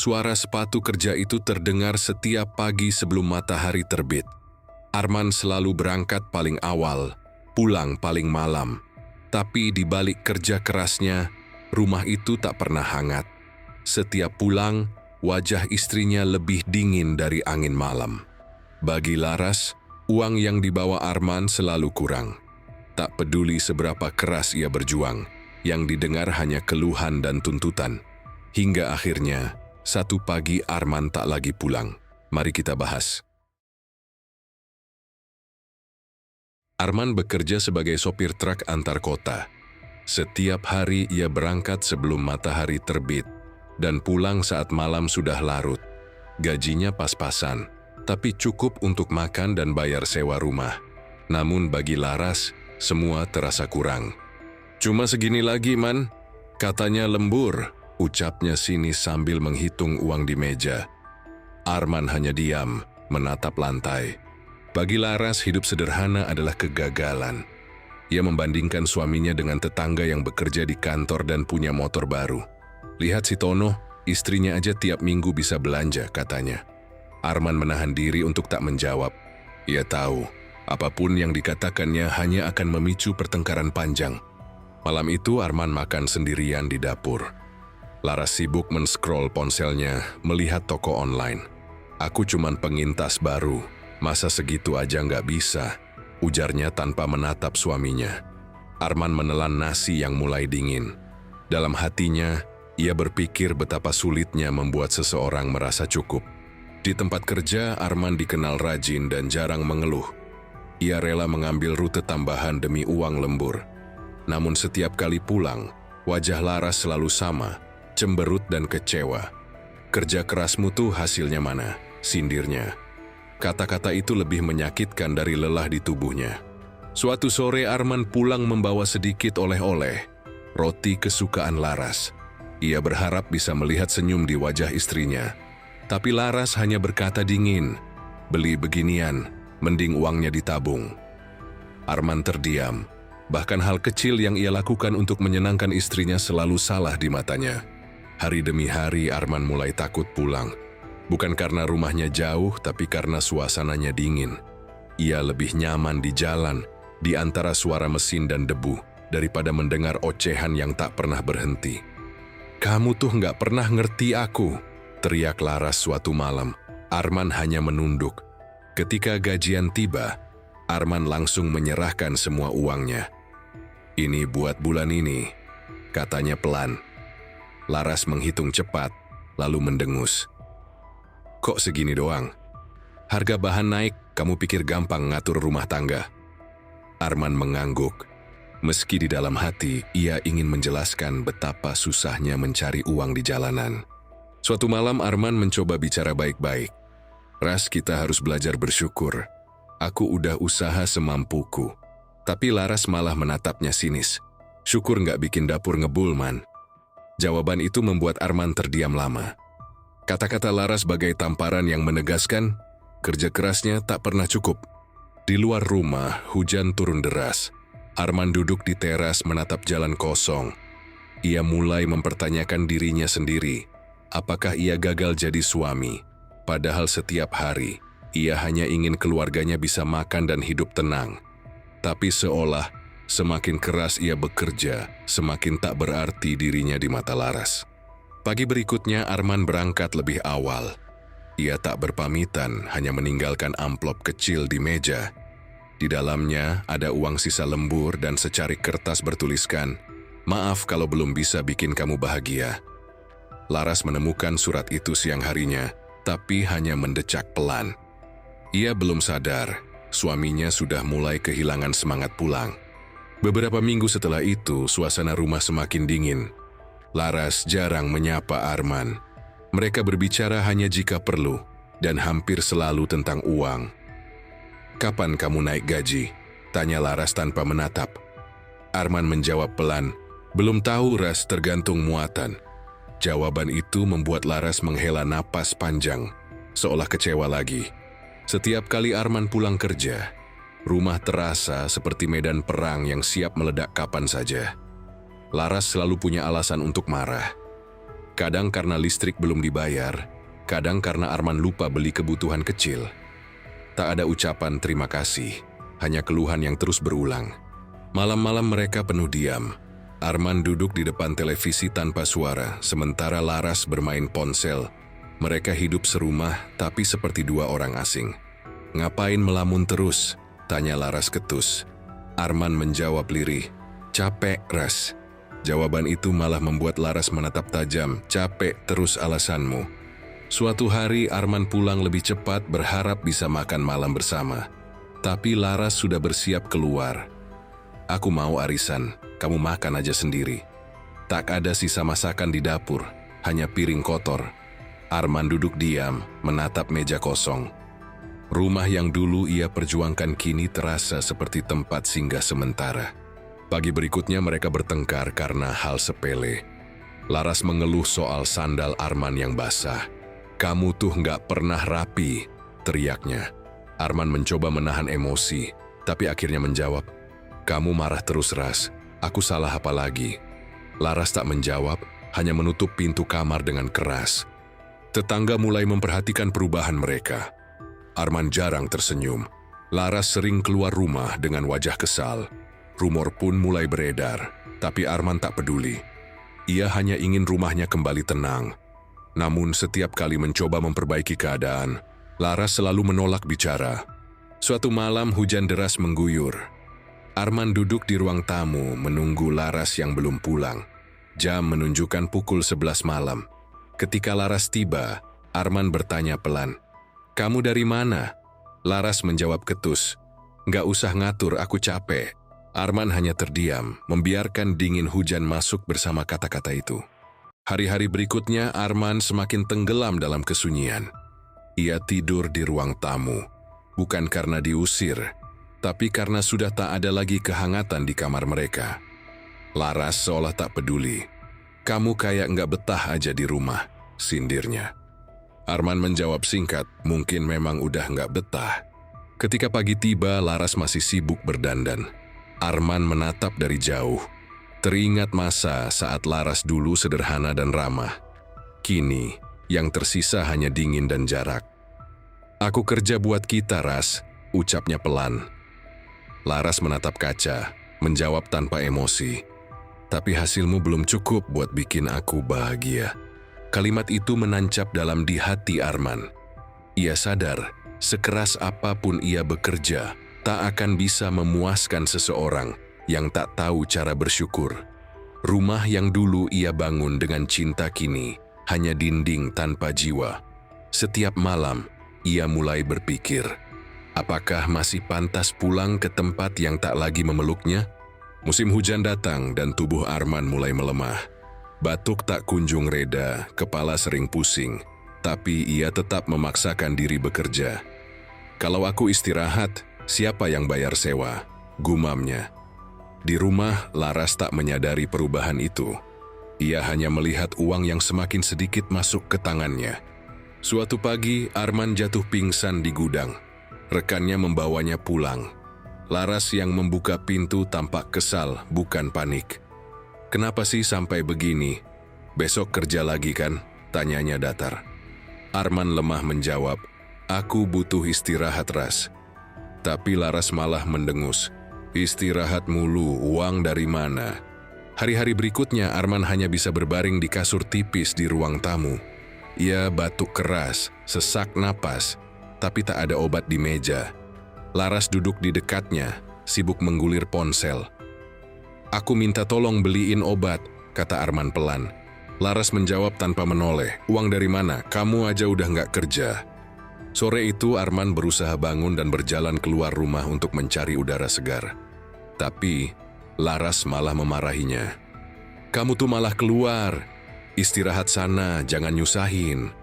Suara sepatu kerja itu terdengar setiap pagi sebelum matahari terbit. Arman selalu berangkat paling awal, pulang paling malam. Tapi di balik kerja kerasnya, rumah itu tak pernah hangat. Setiap pulang, wajah istrinya lebih dingin dari angin malam. Bagi Laras, uang yang dibawa Arman selalu kurang. Tak peduli seberapa keras ia berjuang, yang didengar hanya keluhan dan tuntutan. Hingga akhirnya, satu pagi Arman tak lagi pulang. Mari kita bahas. Arman bekerja sebagai sopir truk antar kota. Setiap hari ia berangkat sebelum matahari terbit dan pulang saat malam sudah larut. Gajinya pas-pasan, tapi cukup untuk makan dan bayar sewa rumah. Namun bagi Laras, semua terasa kurang. "Cuma segini lagi, Man," katanya lembur. Ucapnya sinis sambil menghitung uang di meja. Arman hanya diam, menatap lantai. Bagi Laras, hidup sederhana adalah kegagalan. Ia membandingkan suaminya dengan tetangga yang bekerja di kantor dan punya motor baru. "Lihat si Tono, istrinya aja tiap minggu bisa belanja," katanya. Arman menahan diri untuk tak menjawab. Ia tahu, apapun yang dikatakannya hanya akan memicu pertengkaran panjang. Malam itu Arman makan sendirian di dapur. Laras sibuk men-scroll ponselnya, melihat toko online. "Aku cuman pengintas baru, masa segitu aja nggak bisa," ujarnya tanpa menatap suaminya. Arman menelan nasi yang mulai dingin. Dalam hatinya, ia berpikir betapa sulitnya membuat seseorang merasa cukup. Di tempat kerja, Arman dikenal rajin dan jarang mengeluh. Ia rela mengambil rute tambahan demi uang lembur. Namun setiap kali pulang, wajah Laras selalu sama, cemberut dan kecewa. "Kerja kerasmu tuh hasilnya mana?" sindirnya. Kata-kata itu lebih menyakitkan dari lelah di tubuhnya. Suatu sore Arman pulang membawa sedikit oleh-oleh, roti kesukaan Laras. Ia berharap bisa melihat senyum di wajah istrinya. Tapi Laras hanya berkata dingin, "Beli beginian, mending uangnya ditabung." Arman terdiam. Bahkan hal kecil yang ia lakukan untuk menyenangkan istrinya selalu salah di matanya. Hari demi hari Arman mulai takut pulang. Bukan karena rumahnya jauh, tapi karena suasananya dingin. Ia lebih nyaman di jalan, di antara suara mesin dan debu, daripada mendengar ocehan yang tak pernah berhenti. "Kamu tuh nggak pernah ngerti aku," teriak Laras suatu malam. Arman hanya menunduk. Ketika gajian tiba, Arman langsung menyerahkan semua uangnya. "Ini buat bulan ini," katanya pelan. Laras menghitung cepat, lalu mendengus. "Kok segini doang? Harga bahan naik, kamu pikir gampang ngatur rumah tangga?" Arman mengangguk. Meski di dalam hati, ia ingin menjelaskan betapa susahnya mencari uang di jalanan. Suatu malam Arman mencoba bicara baik-baik. "Ras, kita harus belajar bersyukur. Aku udah usaha semampuku." Tapi Laras malah menatapnya sinis. "Syukur nggak bikin dapur ngebul, Man." Jawaban itu membuat Arman terdiam lama. Kata-kata Laras bagai tamparan yang menegaskan, kerja kerasnya tak pernah cukup. Di luar rumah, hujan turun deras. Arman duduk di teras menatap jalan kosong. Ia mulai mempertanyakan dirinya sendiri. Apakah ia gagal jadi suami? Padahal setiap hari, ia hanya ingin keluarganya bisa makan dan hidup tenang. Tapi seolah semakin keras ia bekerja, semakin tak berarti dirinya di mata Laras. Pagi berikutnya Arman berangkat lebih awal. Ia tak berpamitan, hanya meninggalkan amplop kecil di meja. Di dalamnya ada uang sisa lembur dan secarik kertas bertuliskan, "Maaf kalau belum bisa bikin kamu bahagia." Laras menemukan surat itu siang harinya, tapi hanya mendecak pelan. Ia belum sadar, suaminya sudah mulai kehilangan semangat pulang. Beberapa minggu setelah itu, suasana rumah semakin dingin. Laras jarang menyapa Arman. Mereka berbicara hanya jika perlu, dan hampir selalu tentang uang. "Kapan kamu naik gaji?" tanya Laras tanpa menatap. Arman menjawab pelan, "Belum tahu, Ras, tergantung muatan." Jawaban itu membuat Laras menghela napas panjang, seolah kecewa lagi. Setiap kali Arman pulang kerja, rumah terasa seperti medan perang yang siap meledak kapan saja. Laras selalu punya alasan untuk marah. Kadang karena listrik belum dibayar, kadang karena Arman lupa beli kebutuhan kecil. Tak ada ucapan terima kasih, hanya keluhan yang terus berulang. Malam-malam mereka penuh diam. Arman duduk di depan televisi tanpa suara, sementara Laras bermain ponsel. Mereka hidup serumah, tapi seperti dua orang asing. "Ngapain melamun terus?" tanya Laras ketus. Arman menjawab lirih, "Capek, Ras." Jawaban itu malah membuat Laras menatap tajam. "Capek terus alasanmu." Suatu hari Arman pulang lebih cepat berharap bisa makan malam bersama. Tapi Laras sudah bersiap keluar. "Aku mau arisan, kamu makan aja sendiri." Tak ada sisa masakan di dapur, hanya piring kotor. Arman duduk diam, menatap meja kosong. Rumah yang dulu ia perjuangkan kini terasa seperti tempat singgah sementara. Pagi berikutnya mereka bertengkar karena hal sepele. Laras mengeluh soal sandal Arman yang basah. "Kamu tuh nggak pernah rapi," teriaknya. Arman mencoba menahan emosi, tapi akhirnya menjawab, "Kamu marah terus, Ras. Aku salah apa lagi?" Laras tak menjawab, hanya menutup pintu kamar dengan keras. Tetangga mulai memperhatikan perubahan mereka. Arman jarang tersenyum. Laras sering keluar rumah dengan wajah kesal. Rumor pun mulai beredar, tapi Arman tak peduli. Ia hanya ingin rumahnya kembali tenang. Namun setiap kali mencoba memperbaiki keadaan, Laras selalu menolak bicara. Suatu malam hujan deras mengguyur. Arman duduk di ruang tamu menunggu Laras yang belum pulang. Jam menunjukkan pukul 11 malam. Ketika Laras tiba, Arman bertanya pelan, "Kamu dari mana?" Laras menjawab ketus, "Nggak usah ngatur, aku capek." Arman hanya terdiam, membiarkan dingin hujan masuk bersama kata-kata itu. Hari-hari berikutnya Arman semakin tenggelam dalam kesunyian. Ia tidur di ruang tamu, bukan karena diusir, tapi karena sudah tak ada lagi kehangatan di kamar mereka. Laras seolah tak peduli. "Kamu kayak nggak betah aja di rumah," sindirnya. Arman menjawab singkat, "Mungkin memang udah nggak betah." Ketika pagi tiba, Laras masih sibuk berdandan. Arman menatap dari jauh. Teringat masa saat Laras dulu sederhana dan ramah. Kini, yang tersisa hanya dingin dan jarak. "Aku kerja buat kita, Ras," ucapnya pelan. Laras menatap kaca, menjawab tanpa emosi. "Tapi hasilmu belum cukup buat bikin aku bahagia." Kalimat itu menancap dalam di hati Arman. Ia sadar, sekeras apapun ia bekerja, tak akan bisa memuaskan seseorang yang tak tahu cara bersyukur. Rumah yang dulu ia bangun dengan cinta kini hanya dinding tanpa jiwa. Setiap malam, ia mulai berpikir, apakah masih pantas pulang ke tempat yang tak lagi memeluknya? Musim hujan datang dan tubuh Arman mulai melemah. Batuk tak kunjung reda, kepala sering pusing, tapi ia tetap memaksakan diri bekerja. "Kalau aku istirahat, siapa yang bayar sewa?" gumamnya. Di rumah, Laras tak menyadari perubahan itu. Ia hanya melihat uang yang semakin sedikit masuk ke tangannya. Suatu pagi, Arman jatuh pingsan di gudang. Rekannya membawanya pulang. Laras yang membuka pintu tampak kesal, bukan panik. "Kenapa sih sampai begini? Besok kerja lagi kan?" tanyanya datar. Arman lemah menjawab, "Aku butuh istirahat, Ras." Tapi Laras malah mendengus, "Istirahat mulu, uang dari mana?" Hari-hari berikutnya Arman hanya bisa berbaring di kasur tipis di ruang tamu. Ia batuk keras, sesak napas, tapi tak ada obat di meja. Laras duduk di dekatnya, sibuk menggulir ponsel. "Aku minta tolong beliin obat," kata Arman pelan. Laras menjawab tanpa menoleh, "Uang dari mana? Kamu aja udah nggak kerja." Sore itu Arman berusaha bangun dan berjalan keluar rumah untuk mencari udara segar. Tapi Laras malah memarahinya. "Kamu tuh malah keluar. Istirahat sana, jangan nyusahin."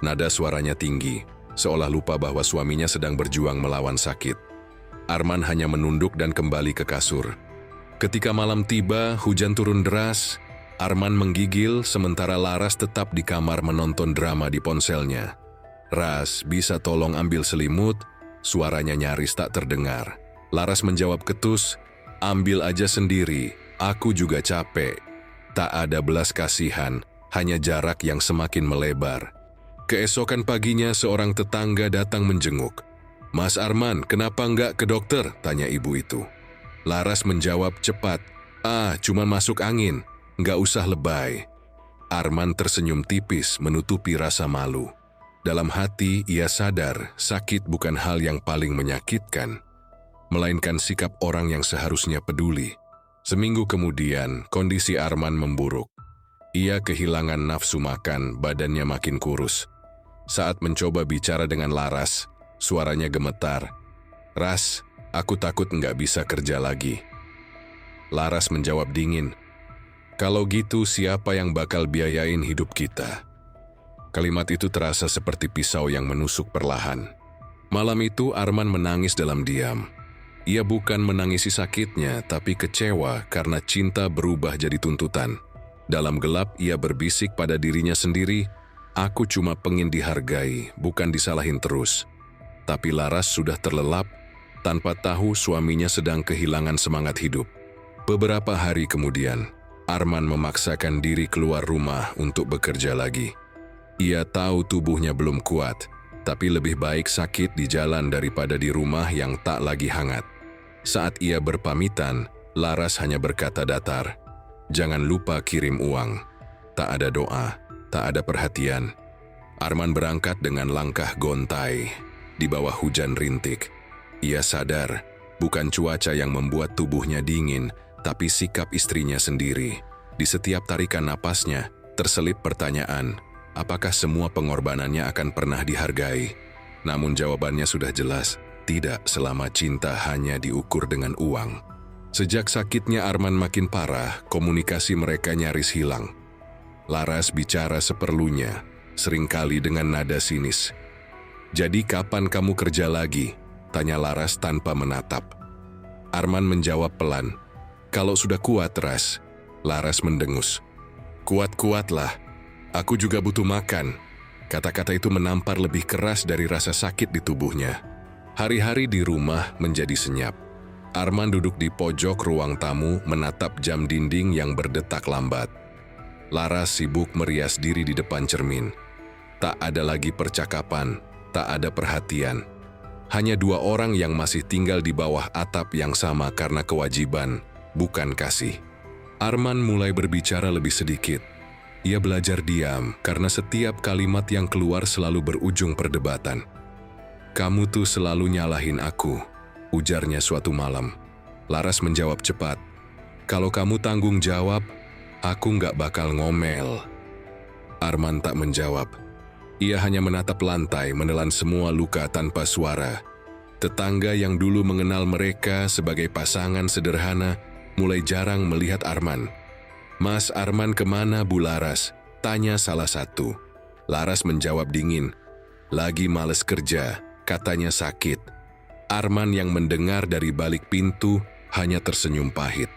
Nada suaranya tinggi, seolah lupa bahwa suaminya sedang berjuang melawan sakit. Arman hanya menunduk dan kembali ke kasur. Ketika malam tiba, hujan turun deras. Arman menggigil sementara Laras tetap di kamar menonton drama di ponselnya. "Ras, bisa tolong ambil selimut?" Suaranya nyaris tak terdengar. Laras menjawab ketus, "Ambil aja sendiri, aku juga capek." Tak ada belas kasihan, hanya jarak yang semakin melebar. Keesokan paginya seorang tetangga datang menjenguk. "Mas Arman, kenapa nggak ke dokter?" tanya ibu itu. Laras menjawab cepat, "Cuma masuk angin, nggak usah lebay." Arman tersenyum tipis menutupi rasa malu. Dalam hati ia sadar sakit bukan hal yang paling menyakitkan, melainkan sikap orang yang seharusnya peduli. Seminggu kemudian, kondisi Arman memburuk. Ia kehilangan nafsu makan, badannya makin kurus. Saat mencoba bicara dengan Laras, suaranya gemetar. "Ras, aku takut nggak bisa kerja lagi." Laras menjawab dingin, "Kalau gitu siapa yang bakal biayain hidup kita?" Kalimat itu terasa seperti pisau yang menusuk perlahan. Malam itu Arman menangis dalam diam. Ia bukan menangisi sakitnya, tapi kecewa karena cinta berubah jadi tuntutan. Dalam gelap ia berbisik pada dirinya sendiri, "Aku cuma pengen dihargai, bukan disalahin terus." Tapi Laras sudah terlelap, tanpa tahu suaminya sedang kehilangan semangat hidup. Beberapa hari kemudian, Arman memaksakan diri keluar rumah untuk bekerja lagi. Ia tahu tubuhnya belum kuat, tapi lebih baik sakit di jalan daripada di rumah yang tak lagi hangat. Saat ia berpamitan, Laras hanya berkata datar, "Jangan lupa kirim uang." Tak ada doa, tak ada perhatian. Arman berangkat dengan langkah gontai, di bawah hujan rintik. Ia sadar, bukan cuaca yang membuat tubuhnya dingin, tapi sikap istrinya sendiri. Di setiap tarikan napasnya, terselip pertanyaan, apakah semua pengorbanannya akan pernah dihargai? Namun jawabannya sudah jelas, tidak selama cinta hanya diukur dengan uang. Sejak sakitnya Arman makin parah, komunikasi mereka nyaris hilang. Laras bicara seperlunya, seringkali dengan nada sinis. "Jadi kapan kamu kerja lagi?" tanya Laras tanpa menatap. Arman menjawab pelan, "Kalau sudah kuat, Ras." Laras mendengus, "Kuat-kuatlah. Aku juga butuh makan." Kata-kata itu menampar lebih keras dari rasa sakit di tubuhnya. Hari-hari di rumah menjadi senyap. Arman duduk di pojok ruang tamu menatap jam dinding yang berdetak lambat. Laras sibuk merias diri di depan cermin. Tak ada lagi percakapan, tak ada perhatian. Hanya dua orang yang masih tinggal di bawah atap yang sama karena kewajiban, bukan kasih. Arman mulai berbicara lebih sedikit. Ia belajar diam karena setiap kalimat yang keluar selalu berujung perdebatan. "Kamu tuh selalu nyalahin aku," ujarnya suatu malam. Laras menjawab cepat, "Kalau kamu tanggung jawab, aku nggak bakal ngomel." Arman tak menjawab. Ia hanya menatap lantai menelan semua luka tanpa suara. Tetangga yang dulu mengenal mereka sebagai pasangan sederhana mulai jarang melihat Arman. "Mas Arman kemana, Bu Laras?" tanya salah satu. Laras menjawab dingin, "Lagi males kerja, katanya sakit." Arman yang mendengar dari balik pintu hanya tersenyum pahit.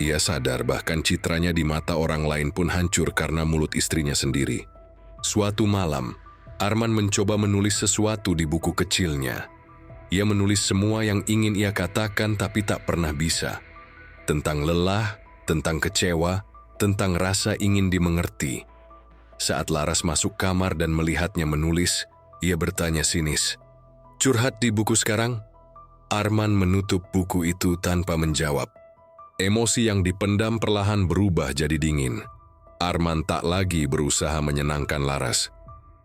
Ia sadar bahkan citranya di mata orang lain pun hancur karena mulut istrinya sendiri. Suatu malam, Arman mencoba menulis sesuatu di buku kecilnya. Ia menulis semua yang ingin ia katakan tapi tak pernah bisa. Tentang lelah, tentang kecewa, tentang rasa ingin dimengerti. Saat Laras masuk kamar dan melihatnya menulis, ia bertanya sinis, "Curhat di buku sekarang?" Arman menutup buku itu tanpa menjawab. Emosi yang dipendam perlahan berubah jadi dingin. Arman tak lagi berusaha menyenangkan Laras.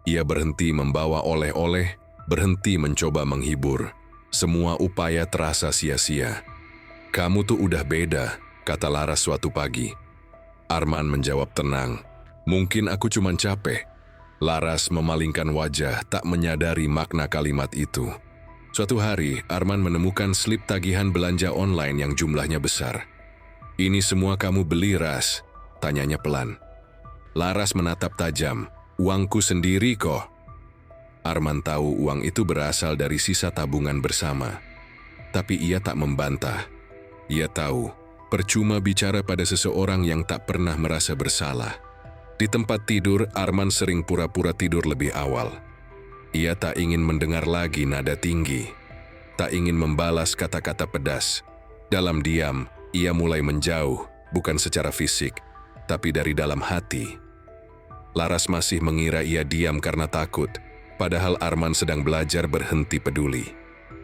Ia berhenti membawa oleh-oleh, berhenti mencoba menghibur. Semua upaya terasa sia-sia. "Kamu tuh udah beda," kata Laras suatu pagi. Arman menjawab tenang, "Mungkin aku cuma capek." Laras memalingkan wajah, tak menyadari makna kalimat itu. Suatu hari, Arman menemukan slip tagihan belanja online yang jumlahnya besar. "Ini semua kamu beli, Ras?" tanyanya pelan. Laras menatap tajam, "Uangku sendiri kok." Arman tahu uang itu berasal dari sisa tabungan bersama. Tapi ia tak membantah. Ia tahu, percuma bicara pada seseorang yang tak pernah merasa bersalah. Di tempat tidur, Arman sering pura-pura tidur lebih awal. Ia tak ingin mendengar lagi nada tinggi. Tak ingin membalas kata-kata pedas. Dalam diam, ia mulai menjauh, bukan secara fisik, tapi dari dalam hati. Laras masih mengira ia diam karena takut, padahal Arman sedang belajar berhenti peduli.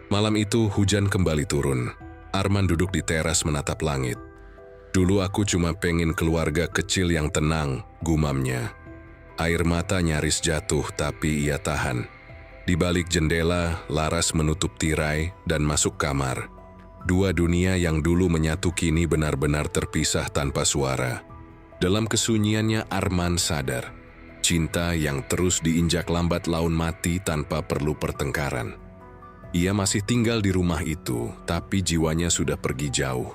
Malam itu hujan kembali turun. Arman duduk di teras menatap langit. "Dulu aku cuma pengen keluarga kecil yang tenang," gumamnya. Air mata nyaris jatuh tapi ia tahan. Di balik jendela, Laras menutup tirai dan masuk kamar. Dua dunia yang dulu menyatu kini benar-benar terpisah tanpa suara. Dalam kesunyiannya Arman sadar, cinta yang terus diinjak lambat laun mati tanpa perlu pertengkaran. Ia masih tinggal di rumah itu, tapi jiwanya sudah pergi jauh.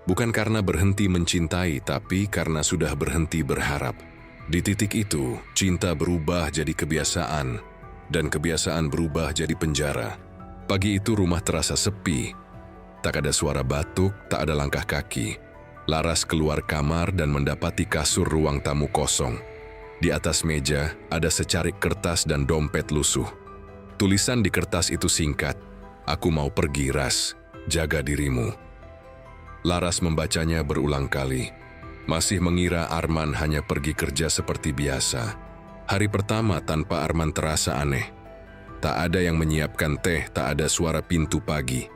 Bukan karena berhenti mencintai, tapi karena sudah berhenti berharap. Di titik itu, cinta berubah jadi kebiasaan, dan kebiasaan berubah jadi penjara. Pagi itu rumah terasa sepi. Tak ada suara batuk, tak ada langkah kaki. Laras keluar kamar dan mendapati kasur ruang tamu kosong. Di atas meja ada secarik kertas dan dompet lusuh. Tulisan di kertas itu singkat, "Aku mau pergi, Ras. Jaga dirimu." Laras membacanya berulang kali. Masih mengira Arman hanya pergi kerja seperti biasa. Hari pertama tanpa Arman terasa aneh. Tak ada yang menyiapkan teh, tak ada suara pintu pagi.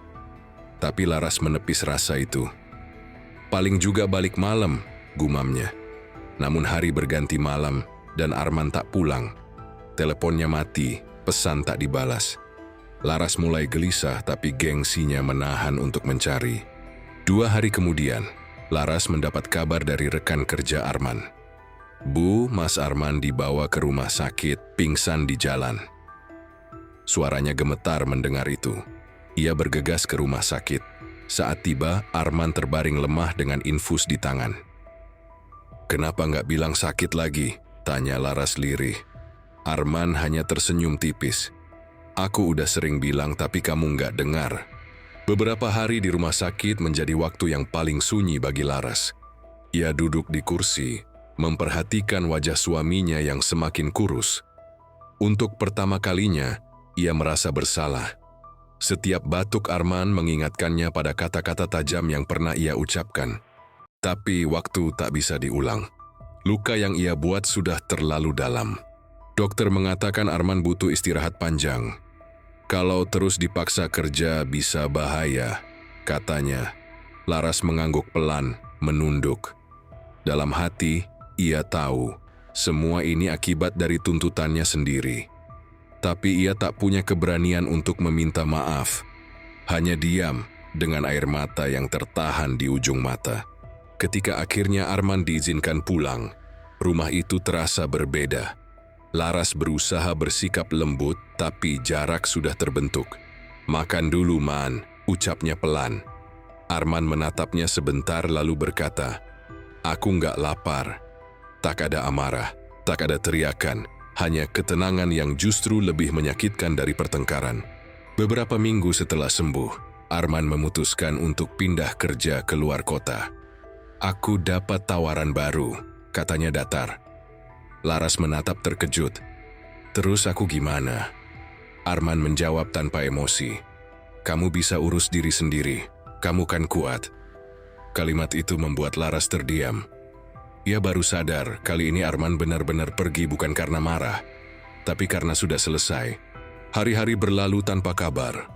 Tapi Laras menepis rasa itu. "Paling juga balik malam," gumamnya. Namun hari berganti malam dan Arman tak pulang. Teleponnya mati, pesan tak dibalas. Laras mulai gelisah tapi gengsinya menahan untuk mencari. 2 hari kemudian, Laras mendapat kabar dari rekan kerja Arman. "Bu, Mas Arman dibawa ke rumah sakit, pingsan di jalan." Suaranya gemetar mendengar itu. Ia bergegas ke rumah sakit. Saat tiba, Arman terbaring lemah dengan infus di tangan. "Kenapa nggak bilang sakit lagi?" tanya Laras lirih. Arman hanya tersenyum tipis. "Aku udah sering bilang tapi kamu nggak dengar." Beberapa hari di rumah sakit menjadi waktu yang paling sunyi bagi Laras. Ia duduk di kursi, memperhatikan wajah suaminya yang semakin kurus. Untuk pertama kalinya, ia merasa bersalah. Setiap batuk Arman mengingatkannya pada kata-kata tajam yang pernah ia ucapkan. Tapi waktu tak bisa diulang. Luka yang ia buat sudah terlalu dalam. Dokter mengatakan Arman butuh istirahat panjang. "Kalau terus dipaksa kerja bisa bahaya," katanya. Laras mengangguk pelan, menunduk. Dalam hati, ia tahu, semua ini akibat dari tuntutannya sendiri. Tapi ia tak punya keberanian untuk meminta maaf. Hanya diam dengan air mata yang tertahan di ujung mata. Ketika akhirnya Arman diizinkan pulang, rumah itu terasa berbeda. Laras berusaha bersikap lembut, tapi jarak sudah terbentuk. "Makan dulu, Man," ucapnya pelan. Arman menatapnya sebentar lalu berkata, "Aku nggak lapar." Tak ada amarah, tak ada teriakan, hanya ketenangan yang justru lebih menyakitkan dari pertengkaran. Beberapa minggu setelah sembuh, Arman memutuskan untuk pindah kerja ke luar kota. "Aku dapat tawaran baru," katanya datar. Laras menatap terkejut. "Terus aku gimana?" Arman menjawab tanpa emosi. "Kamu bisa urus diri sendiri, kamu kan kuat." Kalimat itu membuat Laras terdiam. Ia baru sadar kali ini Arman benar-benar pergi bukan karena marah, tapi karena sudah selesai. Hari-hari berlalu tanpa kabar.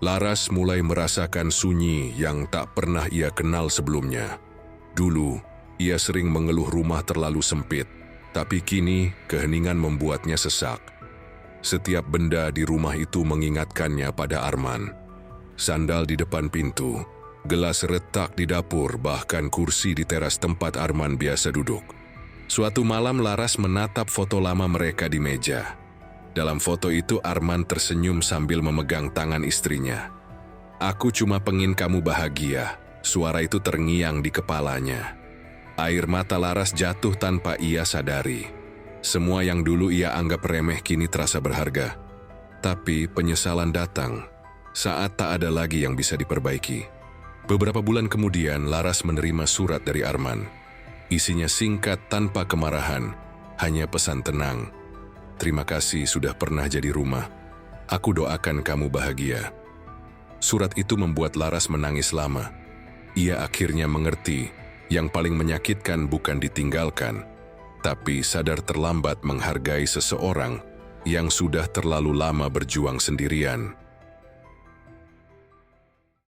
Laras mulai merasakan sunyi yang tak pernah ia kenal sebelumnya. Dulu, ia sering mengeluh rumah terlalu sempit, tapi kini keheningan membuatnya sesak. Setiap benda di rumah itu mengingatkannya pada Arman. Sandal di depan pintu, gelas retak di dapur, bahkan kursi di teras tempat Arman biasa duduk. Suatu malam Laras menatap foto lama mereka di meja. Dalam foto itu Arman tersenyum sambil memegang tangan istrinya. "Aku cuma pengen kamu bahagia." Suara itu terngiang di kepalanya. Air mata Laras jatuh tanpa ia sadari. Semua yang dulu ia anggap remeh kini terasa berharga. Tapi penyesalan datang saat tak ada lagi yang bisa diperbaiki. Beberapa bulan kemudian, Laras menerima surat dari Arman. Isinya singkat tanpa kemarahan, hanya pesan tenang. "Terima kasih sudah pernah jadi rumah. Aku doakan kamu bahagia." Surat itu membuat Laras menangis lama. Ia akhirnya mengerti, yang paling menyakitkan bukan ditinggalkan, tapi sadar terlambat menghargai seseorang yang sudah terlalu lama berjuang sendirian.